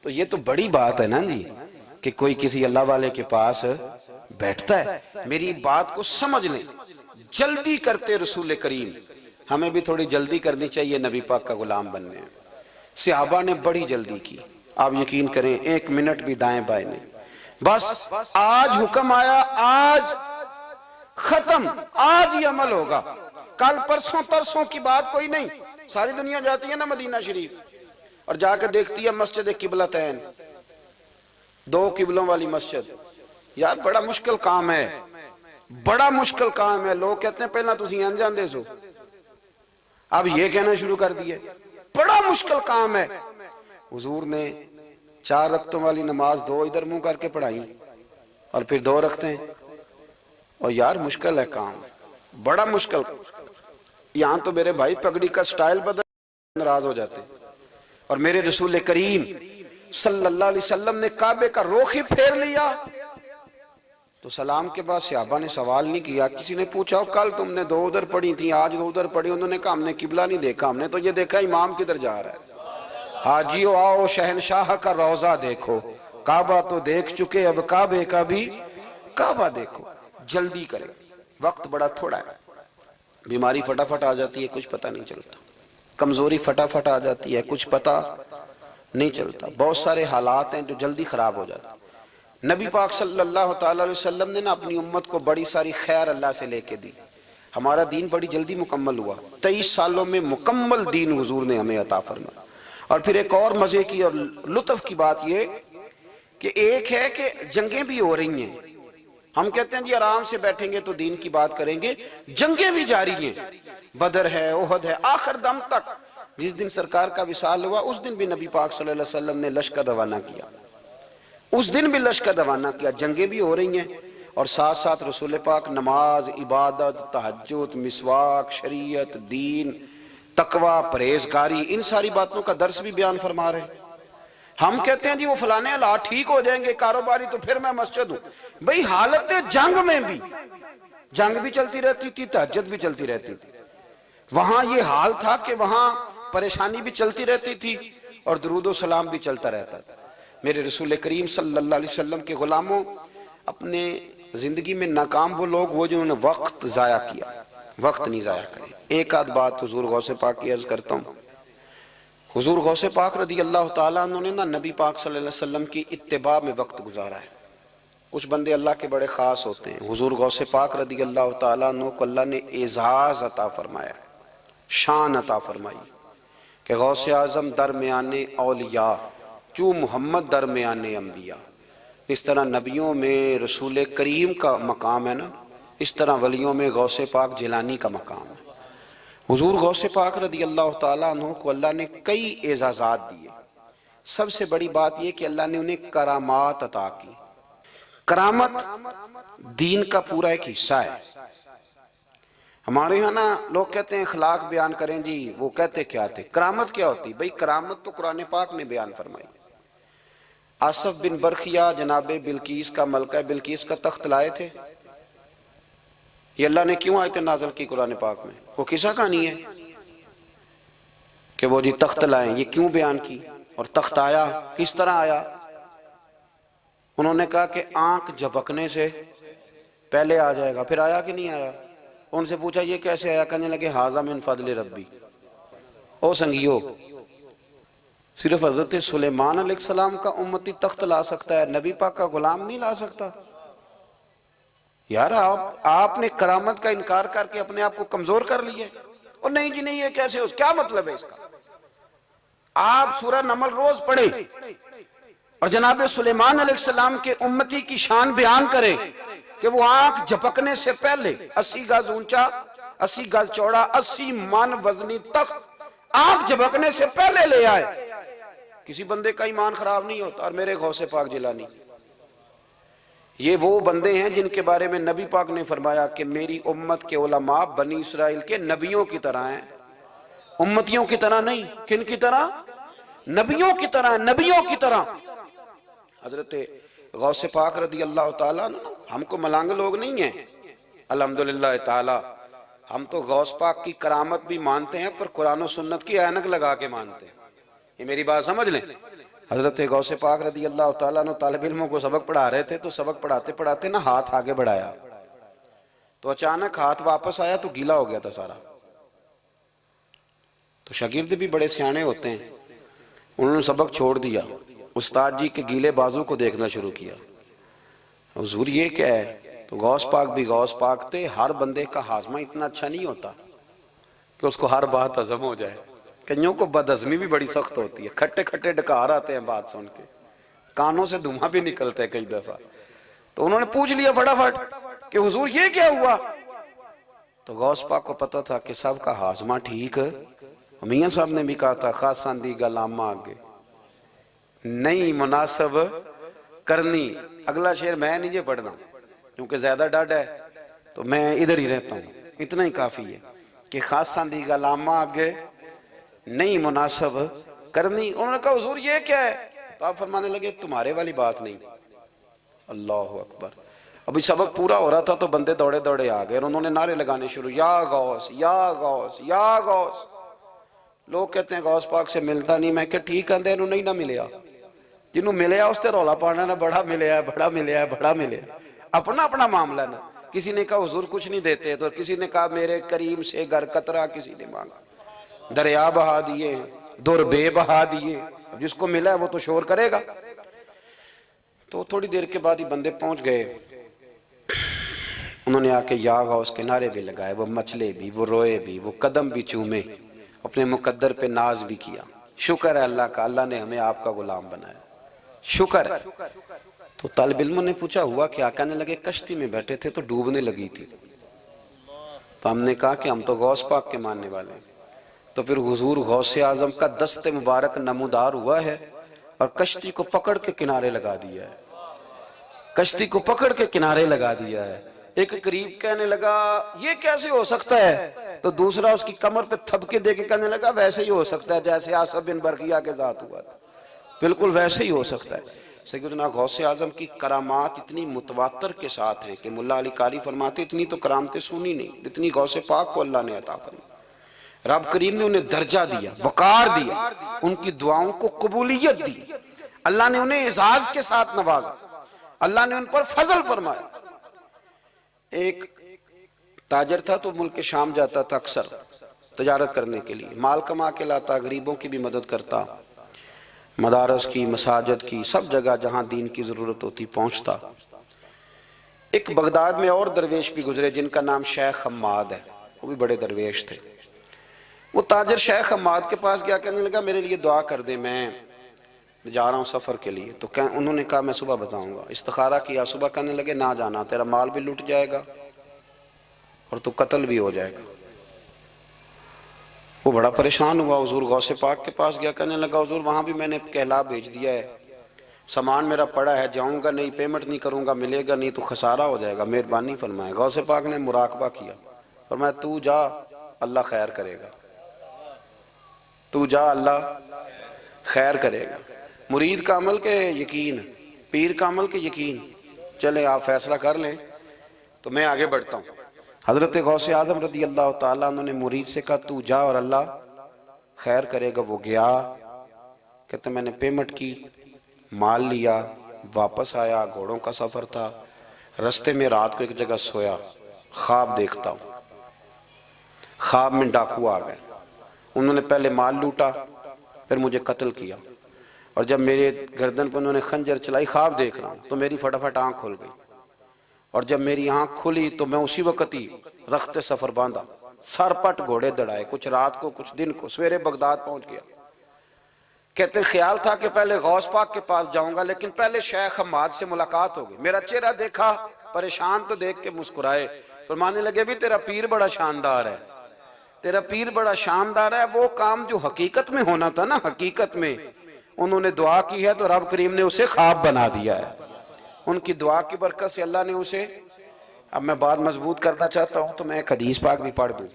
تو یہ تو بڑی بات ہے نا جی کہ کوئی کسی اللہ والے کے پاس بیٹھتا ہے۔ میری بات کو سمجھ لیں، جلدی کرتے رسول کریم، ہمیں بھی تھوڑی جلدی کرنی چاہیے نبی پاک کا غلام بننے۔ صحابہ نے بڑی جلدی کی، آپ یقین کریں 1 منٹ بھی دائیں بائیں نہیں، بس آج حکم آیا، آج ختم، آج ہی عمل ہوگا، کل پرسوں ترسوں کی بات کوئی نہیں۔ ساری دنیا جاتی ہے نا مدینہ شریف اور جا کے دیکھتی ہے مسجد قبلتین، 2 قبلوں والی مسجد، یار بڑا مشکل کام ہے، بڑا مشکل کام ہے۔ لوگ کہتے ہیں پہلا تسی انجان دے سو، اب یہ کہنا شروع کر دیا بڑا مشکل کام ہے۔ حضور نے 4 رکعتوں والی نماز 2 ادھر منہ کر کے پڑھائی اور پھر 2 رکھتے ہیں، اور یار مشکل ہے کام، بڑا مشکل۔ یہاں تو میرے بھائی پگڑی کا سٹائل بدل ناراض ہو جاتے، اور میرے رسول کریم صلی اللہ علیہ وسلم نے کعبے کا رخ ہی پھیر لیا تو سلام کے بعد صحابہ نے سوال نہیں کیا۔ کسی نے پوچھا کل تم نے 2 ادھر پڑھی تھی، آج 2 ادھر پڑھی، انہوں نے کہا ہم نے قبلہ نہیں دیکھا، ہم نے تو یہ دیکھا امام کدھر جا رہا ہے۔ حاجیو آؤ شہنشاہ کا روضہ دیکھو، کعبہ تو دیکھ چکے اب کعبے کا بھی کعبہ دیکھو۔ جلدی کریں، وقت بڑا تھوڑا ہے، بیماری فٹافٹ آ جاتی ہے، کچھ پتہ نہیں چلتا، کمزوری فٹافٹ آ جاتی ہے، کچھ پتہ نہیں چلتا، بہت سارے حالات ہیں جو جلدی خراب ہو جاتے ہیں۔ نبی پاک صلی اللہ تعالیٰ علیہ وسلم نے اپنی امت کو بڑی ساری خیر اللہ سے لے کے دی، ہمارا دین بڑی جلدی مکمل ہوا، 23 سالوں میں مکمل دین حضور نے ہمیں عطا فرمایا۔ اور پھر ایک اور مزے کی اور لطف کی بات یہ کہ ایک ہے کہ جنگیں بھی ہو رہی ہیں، ہم کہتے ہیں جی آرام سے بیٹھیں گے تو دین کی بات کریں گے، جنگیں بھی جاری ہیں، بدر ہے، احد ہے، آخر دم تک۔ جس دن سرکار کا وصال ہوا اس دن بھی نبی پاک صلی اللہ علیہ وسلم نے لشکر روانہ کیا، اس دن بھی لشکر روانہ کیا، جنگیں بھی ہو رہی ہیں، اور ساتھ ساتھ رسول پاک نماز، عبادت، تہجد، مسواک، شریعت، دین، تقوی، پرہیزگاری، ان ساری باتوں کا درس بھی بیان فرما رہے ہیں۔ ہم کہتے ہیں جی وہ فلانے حالات ٹھیک ہو جائیں گے کاروباری تو پھر میں مسجد ہوں، بھئی حالت جنگ میں بھی جنگ بھی چلتی رہتی تھی، تہجد بھی چلتی رہتی تھی، وہاں یہ حال تھا کہ وہاں پریشانی بھی چلتی رہتی تھی اور درود و سلام بھی چلتا رہتا تھا۔ میرے رسول کریم صلی اللہ علیہ وسلم کے غلاموں، اپنے زندگی میں ناکام وہ لوگ وہ جنہوں نے وقت ضائع کیا، وقت نہیں ضائع کرے۔ ایک آدھ بات حضور غوث پاک کی عرض کرتا ہوں، حضور غوث پاک رضی اللہ تعالیٰ عنہ نے نبی پاک صلی اللہ علیہ وسلم کی اتباع میں وقت گزارا ہے۔ کچھ بندے اللہ کے بڑے خاص ہوتے ہیں، حضور غوث پاک رضی اللہ تعالیٰ عنہ کو اللہ نے اعزاز عطا فرمایا، شان عطا فرمائی کہ غوث اعظم درمیان اولیاء چو محمد درمیان انبیاء۔ اس طرح نبیوں میں رسول کریم کا مقام ہے نا، اس طرح ولیوں میں غوث پاک جیلانی کا مقام ہے۔ حضور غوث پاک رضی اللہ تعالیٰ عنہ کو اللہ نے کئی اعزازات دیے، سب سے بڑی بات یہ کہ اللہ نے انہیں کرامات عطا کی۔ کرامت دین کا پورا ایک حصہ ہے۔ ہمارے ہاں نا لوگ کہتے ہیں اخلاق بیان کریں جی، وہ کہتے کیا تھے؟ کرامت کیا ہوتی؟ بھئی کرامت تو قرآن پاک نے بیان فرمائی۔ آصف بن برخیا جناب بلقیس کا، ملکہ بلقیس کا تخت لائے تھے، یہ اللہ نے کیوں آیت نازل کی قرآن پاک میں؟ وہ قصہ کہانی ہے کہ وہ جی تخت لائیں، یہ کیوں بیان کی؟ اور تخت آیا کس طرح آیا؟ انہوں نے کہا کہ آنکھ جھپکنے سے پہلے آ جائے گا، پھر آیا کہ نہیں آیا؟ ان سے پوچھا یہ کیسے آیا؟ کہنے لگے ھذا من فضل ربی۔ او سنگیو، صرف حضرت سلیمان علیہ السلام کا امتی تخت لا سکتا ہے، نبی پاک کا غلام نہیں لا سکتا؟ یار آپ نے کرامت کا انکار کر کے اپنے آپ کو کمزور کر لیا ہے۔ اور نہیں جی نہیں، یہ کیسے ہو؟ کیا مطلب ہے اس کا؟ آپ سورہ نمل روز پڑھیں اور جناب سلیمان علیہ السلام کے امتی کی شان بیان کریں کہ وہ آنکھ جھپکنے سے پہلے 80 گز اونچا، 80 گز چوڑا، 80 من وزنی تخت آنکھ جھپکنے سے پہلے لے آئے۔ کسی بندے کا ایمان خراب نہیں ہوتا۔ اور میرے غوث پاک جیلانی، یہ وہ بندے ہیں جن کے بارے میں نبی پاک نے فرمایا کہ میری امت کے علماء بنی اسرائیل کے نبیوں کی طرح ہیں، امتیوں کی طرح نہیں۔ کن کی طرح؟ نبیوں کی طرح، نبیوں کی طرح۔ حضرت غوث پاک رضی اللہ تعالیٰ ہم کو ملانگ لوگ نہیں ہیں، الحمدللہ تعالیٰ ہم تو غوث پاک کی کرامت بھی مانتے ہیں پر قرآن و سنت کی اینک لگا کے مانتے ہیں۔ یہ میری بات سمجھ لیں۔ حضرت غوث پاک رضی اللہ تعالیٰ عنہ طالب علموں کو سبق پڑھا رہے تھے، تو سبق پڑھاتے پڑھاتے نا ہاتھ آگے بڑھایا تو اچانک ہاتھ واپس آیا تو گیلا ہو گیا تھا سارا۔ تو شاگرد بھی بڑے سیانے ہوتے ہیں، انہوں نے سبق چھوڑ دیا، استاد جی کے گیلے بازو کو دیکھنا شروع کیا۔ حضور یہ کیا ہے؟ تو غوث پاک بھی غوث پاک تھے، ہر بندے کا ہاضمہ اتنا اچھا نہیں ہوتا کہ اس کو ہر بات ہضم ہو جائے، کئیوں کو بد ہضمی بھی بڑی سخت ہوتی ہے، کھٹے کھٹے ڈکار آتے ہیں بات سن کے، کانوں سے دھواں بھی نکلتے ہیں کئی دفعہ۔ تو انہوں نے پوچھ لیا فٹافٹ کہ حضور یہ کیا ہوا؟ تو غوث پاک کو پتا تھا کہ سب کا ہاضمہ ٹھیک ہے۔ میاں صاحب نے بھی کہا تھا خاصاں دی گلامہ آگے نہیں مناسب کرنی۔ اگلا شعر میں نہیں یہ پڑھنا کیونکہ زیادہ ڈاڈ ہے تو میں ادھر ہی رہتا ہوں، اتنا ہی کافی ہے کہ خاصاں دی گلامہ آگے نہیں مناسب کرنی۔ انہوں نے کہا حضور یہ کیا ہے؟ تو آپ فرمانے لگے تمہارے والی بات نہیں۔ اللہ اکبر۔ ابھی سبق پورا ہو رہا تھا تو بندے دوڑے دوڑے آ گئے اور انہوں نے نعرے لگانے شروع، یا غوث یا غوث یا غوث۔ لوگ کہتے ہیں غوث پاک سے ملتا نہیں، میں کہ ٹھیک ہے انہوں نہیں نہ ملیا، جنہوں ملیا اس تے رولا پانا نہ بڑا ملیا ہے بڑا ملیا ہے بڑا ملیا ہے، اپنا اپنا معاملہ نا۔ کسی نے کہا حضور کچھ نہیں دیتے، تو کسی نے کہا میرے کریم سے گر قطرہ کسی نے مانگا، دریا بہا دیے، در بے بہا دیے، جس کو ملا ہے وہ تو شور کرے گا۔ تو تھوڑی دیر کے بعد ہی بندے پہنچ گئے، انہوں نے آ کے یا غوث کے نعرے بھی لگائے، وہ مچلے بھی، وہ روئے بھی، وہ قدم بھی چومے، اپنے مقدر پہ ناز بھی کیا۔ شکر ہے اللہ کا، اللہ نے ہمیں آپ کا غلام بنایا، شکر ہے۔ تو طالب علموں نے پوچھا ہوا کیا؟ کہنے لگے کشتی میں بیٹھے تھے تو ڈوبنے لگی تھی، تو ہم نے کہا کہ ہم تو غوث پاک کے ماننے والے ہیں، تو پھر حضور غوث اعظم کا دست مبارک نمودار ہوا ہے اور کشتی کو پکڑ کے کنارے لگا دیا ہے، کشتی کو پکڑ کے کنارے لگا دیا ہے۔ ایک قریب کہنے لگا یہ کیسے ہو سکتا ہے؟ تو دوسرا اس کی کمر پہ تھپکے دے کے کہنے لگا ویسے ہی ہو سکتا ہے جیسے آصف بن برقیہ کے ذات ہوا تھا، بالکل ویسے ہی ہو سکتا ہے۔ سیدنا غوث اعظم کی کرامات اتنی متواتر کے ساتھ ہیں کہ ملا علی قاری فرماتے اتنی تو کرامتیں سنی نہیں جتنی غوث پاک کو اللہ نے عطا فرمائی۔ رب کریم نے انہیں درجہ دیا، وقار دیا، ان کی دعاؤں کو قبولیت دی، اللہ نے انہیں اعزاز کے ساتھ نوازا، اللہ نے ان پر فضل فرمایا۔ ایک تاجر تھا تو ملک شام جاتا تھا اکثر تجارت کرنے کے لیے، مال کما کے لاتا، غریبوں کی بھی مدد کرتا، مدارس کی، مساجد کی، سب جگہ جہاں دین کی ضرورت ہوتی پہنچتا۔ ایک بغداد میں اور درویش بھی گزرے جن کا نام شیخ حماد ہے، وہ بھی بڑے درویش تھے۔ وہ تاجر شیخ حماد کے پاس گیا، کہنے لگا میرے لیے دعا کر دے، میں جا رہا ہوں سفر کے لیے۔ تو انہوں نے کہا میں صبح بتاؤں گا۔ استخارہ کیا صبح، کہنے لگے نہ جانا، تیرا مال بھی لٹ جائے گا اور تو قتل بھی ہو جائے گا۔ وہ بڑا پریشان ہوا، حضور غوث پاک کے پاس گیا، کہنے لگا حضور وہاں بھی میں نے کہلا بھیج دیا ہے، سامان میرا پڑا ہے، جاؤں گا نہیں، پیمنٹ نہیں کروں گا، ملے گا نہیں تو خسارہ ہو جائے گا، مہربانی فرمائے۔ غوث پاک نے مراقبہ کیا، فرمایا تو جا اللہ خیر کرے گا، تو جا اللہ خیر کرے گا۔ مرید کا عمل کے یقین، پیر کا عمل کے یقین، چلے آپ فیصلہ کر لیں تو میں آگے بڑھتا ہوں۔ حضرت غوث اعظم رضی اللہ تعالیٰ عنہ نے مرید سے کہا تو جا اور اللہ خیر کرے گا۔ وہ گیا، کہتے میں نے پیمنٹ کی، مال لیا، واپس آیا، گھوڑوں کا سفر تھا، رستے میں رات کو ایک جگہ سویا، خواب دیکھتا ہوں، خواب میں ڈاکو آ گئے، انہوں نے پہلے مال لوٹا پھر مجھے قتل کیا، اور جب میرے گردن پر انہوں نے خنجر چلائی، خواب دیکھ رہا ہوں تو میری فٹافٹ آنکھ کھل گئی، اور جب میری آنکھ کھلی تو میں اسی وقت ہی رخت سفر باندھا، سر پٹ گھوڑے دڑائے، کچھ رات کو کچھ دن کو، سویرے بغداد پہنچ گیا۔ کہتے خیال تھا کہ پہلے غوث پاک کے پاس جاؤں گا، لیکن پہلے شیخ حماد سے ملاقات ہو گئی، میرا چہرہ دیکھا، پریشان تو دیکھ کے مسکرائے، فرمانے لگے بھی تیرا پیر بڑا شاندار ہے، تیرا پیر بڑا شاندار ہے، وہ کام جو حقیقت میں ہونا تھا نا، حقیقت میں انہوں نے دعا کی ہے تو رب کریم نے اسے خواب بنا دیا ہے، ان کی دعا کی برکت سے اللہ نے اسے۔ اب میں بات مضبوط کرنا چاہتا ہوں تو میں ایک حدیث پاک بھی پڑھ دوں۔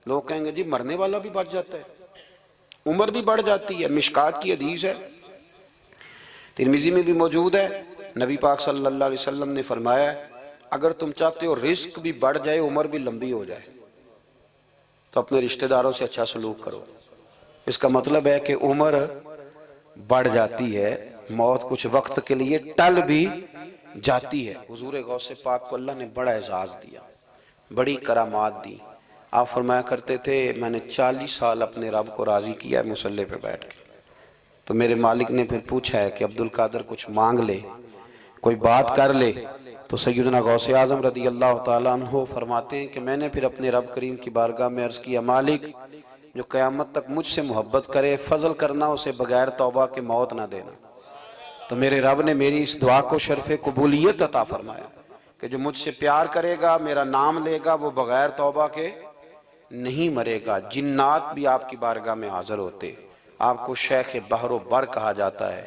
لوگ کہیں گے جی مرنے والا بھی بچ جاتا ہے، عمر بھی بڑھ جاتی ہے، مشکات کی حدیث ہے، ترمذی میں بھی موجود ہے، نبی پاک صلی اللہ علیہ وسلم نے فرمایا اگر تم چاہتے ہو رزق بھی بڑھ جائے، عمر بھی لمبی ہو جائے، تو اپنے رشتہ داروں سے اچھا سلوک کرو۔ اس کا مطلب ہے کہ عمر بڑھ جاتی ہے، موت کچھ وقت کے لیے ٹل بھی جاتی ہے۔ حضور غوث پاک کو اللہ نے بڑا اعزاز دیا، بڑی کرامات دی۔ آپ فرمایا کرتے تھے میں نے 40 سال اپنے رب کو راضی کیا ہے مصلی پہ بیٹھ کے، تو میرے مالک نے پھر پوچھا ہے کہ عبدالقادر کچھ مانگ لے، کوئی بات کر لے، تو سیدنا غوث اعظم رضی اللہ تعالیٰ عنہ فرماتے ہیں کہ میں نے پھر اپنے رب کریم کی بارگاہ میں عرض کیا مالک جو قیامت تک مجھ سے محبت کرے، فضل کرنا اسے بغیر توبہ کے موت نہ دینا۔ تو میرے رب نے میری اس دعا کو شرف قبولیت عطا فرمایا کہ جو مجھ سے پیار کرے گا، میرا نام لے گا، وہ بغیر توبہ کے نہیں مرے گا۔ جنات بھی آپ کی بارگاہ میں حاضر ہوتے، آپ کو شیخ بحر و بر کہا جاتا ہے۔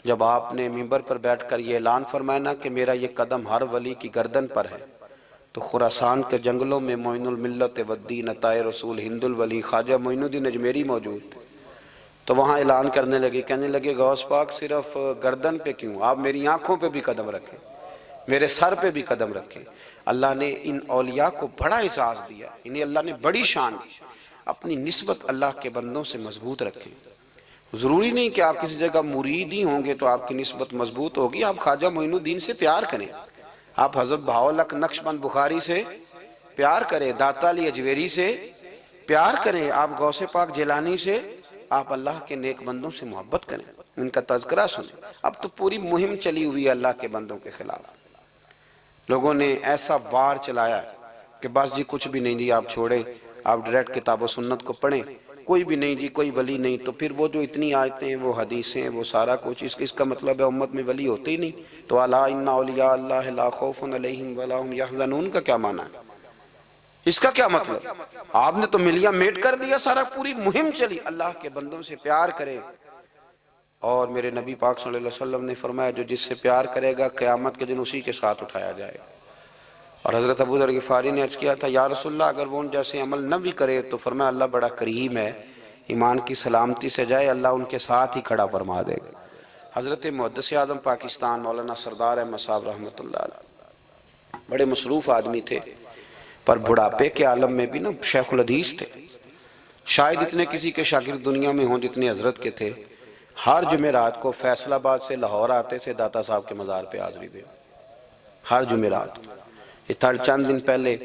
جب آپ نے منبر پر بیٹھ کر یہ اعلان فرمایا کہ میرا یہ قدم ہر ولی کی گردن پر ہے، تو خراسان کے جنگلوں میں معین الملت والدین عطائے رسول ہند الولی خواجہ معین الدین اجمیری موجود تھے، تو وہاں اعلان کرنے لگے، کہنے لگے غوث پاک صرف گردن پہ کیوں، آپ میری آنکھوں پہ بھی قدم رکھیں، میرے سر پہ بھی قدم رکھیں۔ اللہ نے ان اولیاء کو بڑا اعزاز دیا، انہیں اللہ نے بڑی شان دی۔ اپنی نسبت اللہ کے بندوں سے مضبوط رکھیں۔ ضروری نہیں کہ آپ کسی جگہ مرید ہی ہوں گے تو آپ کی نسبت مضبوط ہوگی، آپ خواجہ معین الدین سے پیار کریں، آپ حضرت بہاؤالحق نقشبند بخاری سے پیار کریں، داتا علی اجویری سے پیار کریں، آپ غوث پاک جیلانی سے، آپ اللہ کے نیک بندوں سے محبت کریں، ان کا تذکرہ سنیں۔ اب تو پوری مہم چلی ہوئی ہے اللہ کے بندوں کے خلاف، لوگوں نے ایسا وار چلایا کہ بس جی کچھ بھی نہیں جی، آپ چھوڑیں، آپ ڈائریکٹ کتاب و سنت کو پڑھیں، کوئی بھی نہیں جی، کوئی ولی نہیں، تو پھر وہ جو اتنی آیتیں ہیں، وہ حدیثیں ہیں، وہ سارا کچھ، اس کا مطلب ہے امت میں ولی ہوتے ہی نہیں، تو الا ان اولیاء اللہ لا خوف علیہم ولا هم یحزنون کا کیا معنی ہے؟ اس کا کیا مطلب؟ آپ نے تو ملیاں میٹ کر دیا سارا، پوری مہم چلی اللہ کے بندوں سے پیار کرے، اور میرے نبی پاک صلی اللہ علیہ وسلم نے فرمایا جو جس سے پیار کرے گا قیامت کے دن اسی کے ساتھ اٹھایا جائے گا۔ اور حضرت ابو ذر غفاری نے عرض کیا تھا یا رسول اللہ اگر وہ ان جیسے عمل نہ بھی کرے تو فرمایا اللہ بڑا کریم ہے، ایمان کی سلامتی سے جائے اللہ ان کے ساتھ ہی کھڑا فرما دے گا۔ حضرت محدث اعظم پاکستان مولانا سردار احمد صاحب رحمۃ اللہ علیہ بڑے مصروف آدمی تھے، پر بڑھاپے کے عالم میں بھی نا شیخ الحدیث تھے، شاید اتنے کسی کے شاگرد دنیا میں ہوں جتنے حضرت کے تھے۔ ہر جمعرات کو فیصل آباد سے لاہور آتے تھے داتا صاحب کے مزار پہ حاضری دے، ہر جمعرات۔ یہ چند دن پہلے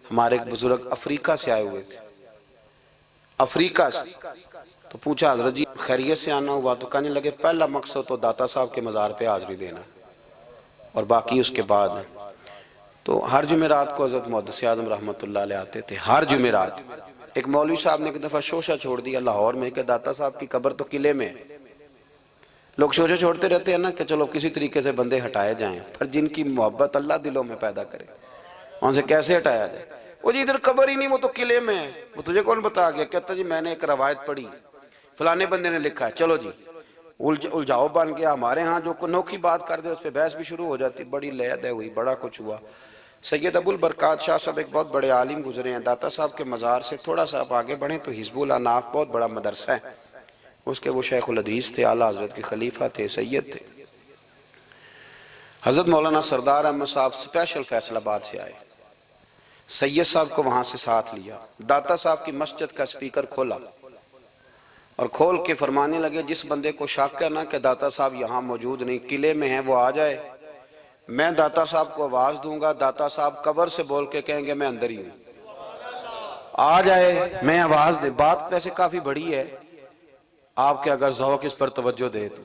ہمارے ایک بزرگ افریقہ سے آئے ہوئے تھے، افریقہ سے، تو پوچھا حضرت جی خیریت سے آنا ہوا؟ تو کہنے لگے پہلا مقصد تو داتا صاحب کے مزار پہ حاضری دینا اور باقی اس کے بعد۔ تو ہر جمعرات کو حضرت محدث اعظم رحمۃ اللہ علیہ آتے تھے، ہر جمعرات۔ ایک مولوی صاحب نے ایک دفعہ شوشہ چھوڑ دیا لاہور میں کہ داتا صاحب کی قبر تو قلعے میں ہے، لوگ شوشے چھوڑتے رہتے ہیں نا کہ چلو کسی طریقے سے بندے ہٹائے جائیں، پر جن کی محبت اللہ دلوں میں پیدا کرے ان سے کیسے ہٹایا جائے؟ وہ جی ادھر قبر ہی نہیں، وہ تو قلعے میں ہے۔ وہ تجھے کون بتا گیا؟ کہتا جی میں نے ایک روایت پڑھی، فلانے بندے نے لکھا ہے، چلو جی الجھاؤ بن گیا۔ ہمارے ہاں جو انوکھی بات کر دے اس پہ بحث بھی شروع ہو جاتی، بڑی لے دے ہوئی، بڑا کچھ ہوا۔ سید ابو البرکات شاہ صاحب ایک بہت بڑے عالم گزرے ہیں، داتا صاحب کے مزار سے تھوڑا سا آپ آگے بڑھیں تو حزب الاناف بہت بڑا مدرسہ ہے، اس کے وہ شیخ الحدیث تھے، اعلیٰ حضرت کے خلیفہ تھے، سید تھے۔ حضرت مولانا سردار احمد صاحب سپیشل فیصل آباد سے آئے، سید صاحب کو وہاں سے ساتھ لیا، داتا صاحب کی مسجد کا سپیکر کھولا اور کھول کے فرمانے لگے جس بندے کو شک ہے نا کہ داتا صاحب یہاں موجود نہیں، قلعے میں ہیں، وہ آ جائے، میں داتا صاحب کو آواز دوں گا، داتا صاحب قبر سے بول کے کہیں گے میں اندر ہی ہوں، آ جائے میں آواز دے۔ بات ویسے کافی بڑی ہے، آپ کے اگر ذوق اس پر توجہ دے تو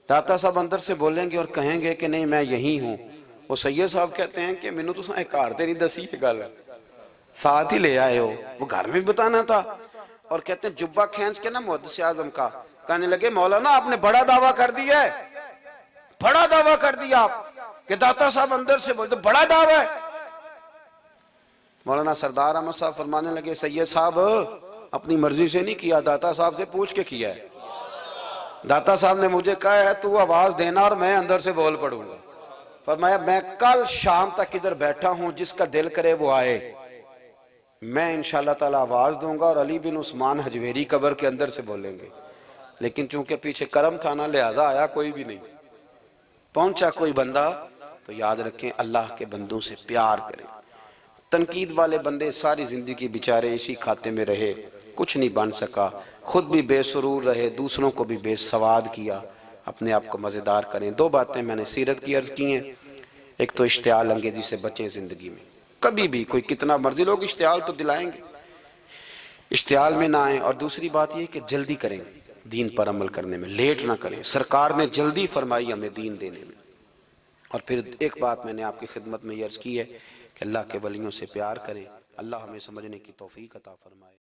داتا صاحب اندر سے بولیں گے اور کہیں گے کہ نہیں میں یہی ہوں۔ وہ سید صاحب کہتے ہیں کہ مینوں تساں ایک کار تے نہیں دسی یہ گل، ساتھ ہی لے آئے ہو، وہ گھر میں بتانا تھا۔ اور کہتے ہیں جبہ کھینچ کے نا محدث اعظم کا، کہنے لگے مولانا آپ نے بڑا دعویٰ کر دیا ہے، بڑا دعویٰ کر دیا آپ کہ داتا صاحب اندر سے بولتے، بڑا دعویٰ ہے۔ مولانا سردار احمد صاحب فرمانے لگے سید صاحب اپنی مرضی سے نہیں کیا، داتا صاحب سے پوچھ کے کیا ہے، داتا صاحب نے مجھے کہا ہے تو آواز دینا اور میں اندر سے بول پڑوں گا۔ فرمایا میں کل شام تک ادھر بیٹھا ہوں، جس کا دل کرے وہ آئے، میں انشاءاللہ تعالی آواز دوں گا اور علی بن عثمان حجویری قبر کے اندر سے بولیں گے، لیکن چونکہ پیچھے کرم تھا نا لہذا آیا کوئی بھی نہیں، پہنچا کوئی بندہ۔ تو یاد رکھیں اللہ کے بندوں سے پیار کریں۔ تنقید والے بندے ساری زندگی بیچارے اسی کھاتے میں رہے، کچھ نہیں بن سکا، خود بھی بے سرور رہے، دوسروں کو بھی بے سواد کیا، اپنے آپ کو مزیدار کریں۔ دو باتیں میں نے سیرت کی عرض کی ہیں، ایک تو اشتعال انگیزی سے بچیں زندگی میں، کبھی بھی کوئی کتنا مرضی لوگ اشتعال تو دلائیں گے، اشتعال میں نہ آئیں۔ اور دوسری بات یہ کہ جلدی کریں دین پر عمل کرنے میں، لیٹ نہ کریں، سرکار نے جلدی فرمائی ہمیں دین دینے میں۔ اور پھر ایک بات میں نے آپ کی خدمت میں یہ عرض کی ہے کہ اللہ کے ولیوں سے پیار کریں، اللہ ہمیں سمجھنے کی توفیق عطا فرمائے۔